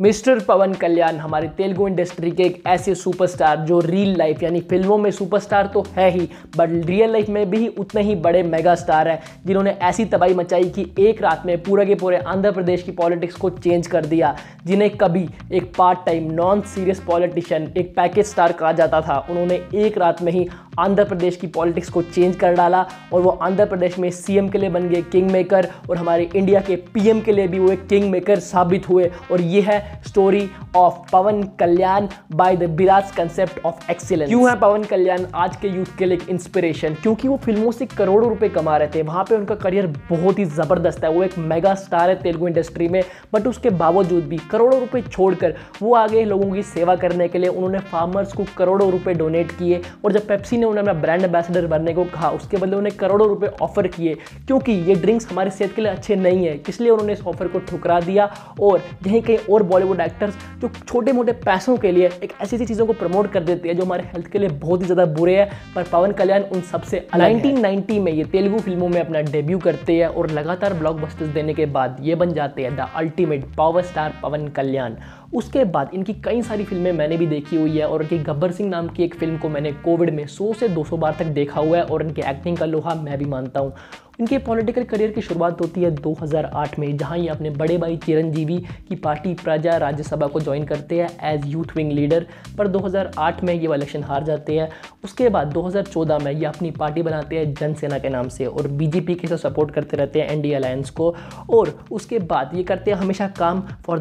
Mister पवन कल्याण हमारी Telugu industry के एक ऐसे सुपरस्टार जो रियल लाइफ यानी फिल्मों में सुपरस्टार तो है ही बट रियल लाइफ में भी उतने ही बड़े मेगा स्टार हैं, जिन्होंने ऐसी तबाही मचाई कि एक रात में पूरे के पूरे आंध्र प्रदेश की पॉलिटिक्स को चेंज कर दिया। जिन्हें कभी एक part time non serious politician, एक पैकेज स्टार कहा जाता था, उन्होंने एक रात में ही आंध्र प्रदेश की पॉलिटिक्स को चेंज कर डाला और वो आंध्र प्रदेश में सीएम के लिए बन गए किंग मेकर और हमारे इंडिया के पीएम के लिए भी वो एक किंग मेकर साबित हुए। और ये है story of Pavan Kalyan by the बिराज कंसेप्ट ऑफ एक्सीलेंस। क्यों है पवन कल्याण आज के यूथ के लिए एक इंस्पिरेशन? क्योंकि वो फिल्मों से करोड़ों रुपए कमा रहे थे, वहां पे उनका करियर बहुत ही जबरदस्त है, वो एक मेगा स्टार है तेलुगु इंडस्ट्री में, बट उसके बावजूद भी करोड़ों रुपए छोड़कर वो आगे लोगों की सेवा करने के लिए उन्होंने फार्मर्स को करोड़ों रुपए डोनेट किए। और जब पेप्सी ने उन्हें अपना ब्रांड एम्बेसडर बनने को कहा, उसके बदले उन्हें करोड़ों रुपए ऑफर किए, क्योंकि ये ड्रिंक्स हमारी सेहत के लिए अच्छे नहीं है, इसलिए उन्होंने इस ऑफर को ठुकरा दिया। और यहीं कहीं और बॉलीवुड एक्टर्स जो छोटे मोटे पैसों के लिए एक ऐसी ऐसी चीज़ों को प्रमोट कर देते हैं जो हमारे हेल्थ के लिए बहुत ही ज़्यादा बुरे हैं, पर पवन कल्याण उन सबसे 1990 में ये तेलुगु फिल्मों में अपना डेब्यू करते हैं और लगातार ब्लॉकबस्टर्स देने के बाद ये बन जाते हैं द अल्टीमेट पावर स्टार पवन कल्याण। उसके बाद इनकी कई सारी फिल्में मैंने भी देखी हुई है और इनकी गब्बर सिंह नाम की एक फिल्म को मैंने कोविड में 100 से 200 बार तक देखा हुआ है और इनकी एक्टिंग का लोहा मैं भी मानता हूँ। इनके पॉलिटिकल करियर की शुरुआत होती है 2008 में, जहां ये अपने बड़े भाई चिरंजीवी की पार्टी प्रजा राज्यसभा को ज्वाइन करते हैं एज यूथ विंग लीडर, पर 2008 में ये इलेक्शन हार जाते हैं। उसके बाद 2014 में ये अपनी पार्टी बनाते हैं जनसेना के नाम से और बीजेपी के साथ सपोर्ट करते रहते हैं एनडीए अलायंस को। और उसके बाद ये करते हैं हमेशा काम for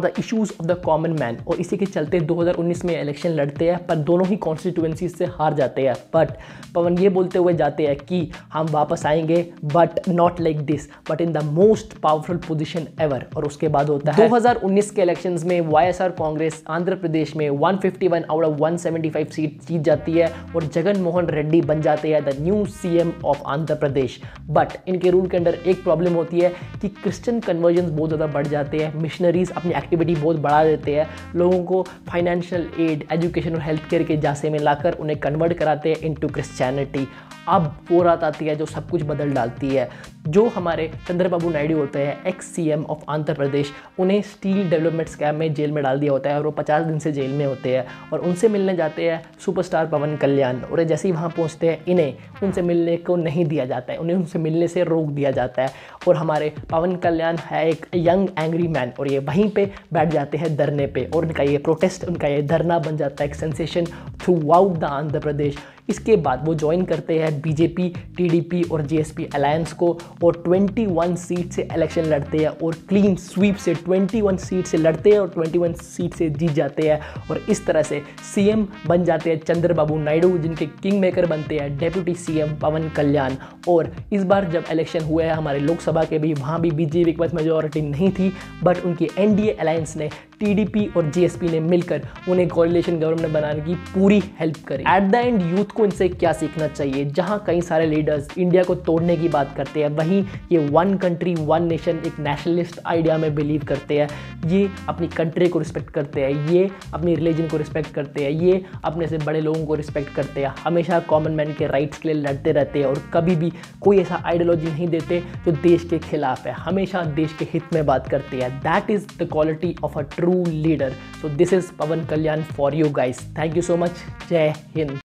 the issues of the common man, और इसी के चलते 2019 में इलेक्शन लड़ते हैं, पर दोनों ही कॉन्स्टिट्यूएंसीज से हार जाते हैं। बट पवन ये बोलते हुए जाते हैं कि हम वापस आएंगे but not like this, but in the most powerful position ever. और उसके बाद होता है 2019 के इलेक्शंस में वाईएसआर कांग्रेस आंध्र प्रदेश में 151 आउट ऑफ 175 सीट जीत जाती है और जगन मोहन रेड्डी बन जाते हैं the new CM of Andhra Pradesh. But इनके रूल के अंदर एक प्रॉब्लम होती है कि क्रिश्चियन कन्वर्जन बहुत ज़्यादा बढ़ जाते हैं, मिशनरीज अपनी एक्टिविटी बहुत बढ़ा देते हैं, लोगों को फाइनेंशियल एड, एजुकेशन और हेल्थ केयर के जासे में लाकर उन्हें कन्वर्ट कराते हैं इनटू क्रिश्चियनिटी। अब वो रात आती है जो सब कुछ बदल डालती है। जो हमारे चंद्रबाबू नायडू होते हैं, ex CM of Andhra Pradesh, उन्हें स्टील डेवलपमेंट स्कैम में जेल में डाल दिया होता है और वो 50 दिन से जेल में होते हैं। और उनसे मिलने जाते हैं सुपरस्टार पवन कल्याण, और जैसे ही वहाँ पहुँचते हैं इन्हें उनसे मिलने को नहीं दिया जाता है, उन्हें उनसे मिलने से रोक दिया जाता है। और हमारे पवन कल्याण है एक यंग एंग्री मैन और ये वहीं पे बैठ जाते हैं धरने पे, और उनका ये प्रोटेस्ट, उनका ये धरना बन जाता है एक sensation throughout the Andhra Pradesh. इसके बाद वो ज्वाइन करते हैं बीजेपी, टीडीपी और जीएसपी अलायंस को और 21 सीट से इलेक्शन लड़ते हैं और क्लीन स्वीप से 21 सीट से लड़ते हैं और 21 सीट से जीत जाते हैं। और इस तरह से सीएम बन जाते हैं चंद्रबाबू नायडू, जिनके किंग मेकर बनते हैं डेप्यूटी सीएम पवन कल्याण। और इस बार जब इलेक्शन हुए हैं हमारे लोकसभा के भी, वहाँ भी बीजेपी के पास मेजॉरिटी नहीं थी, बट उनकी एनडीए अलायंस ने, टीडीपी और जीएसपी ने मिलकर उन्हें कोalition गवर्नमेंट बनाने की पूरी हेल्प करी। एट द एंड यूथ को इनसे क्या सीखना चाहिए? जहां कई सारे लीडर्स इंडिया को तोड़ने की बात करते हैं, वहीं ये वन कंट्री वन नेशन, एक नेशनलिस्ट आइडिया में बिलीव करते हैं। ये अपनी कंट्री को रिस्पेक्ट करते हैं, ये अपनी रिलीजन को रिस्पेक्ट करते हैं, ये अपने से बड़े लोगों को रिस्पेक्ट करते हैं, हमेशा कॉमन मैन के राइट्स के लिए लड़ते रहते हैं और कभी भी कोई ऐसा आइडियोलॉजी नहीं देते जो देश के खिलाफ है, हमेशा देश के हित में बात करते हैं। That is the quality of a true leader. So this is Pawan Kalyan for you guys. Thank you so much. Jai Hind.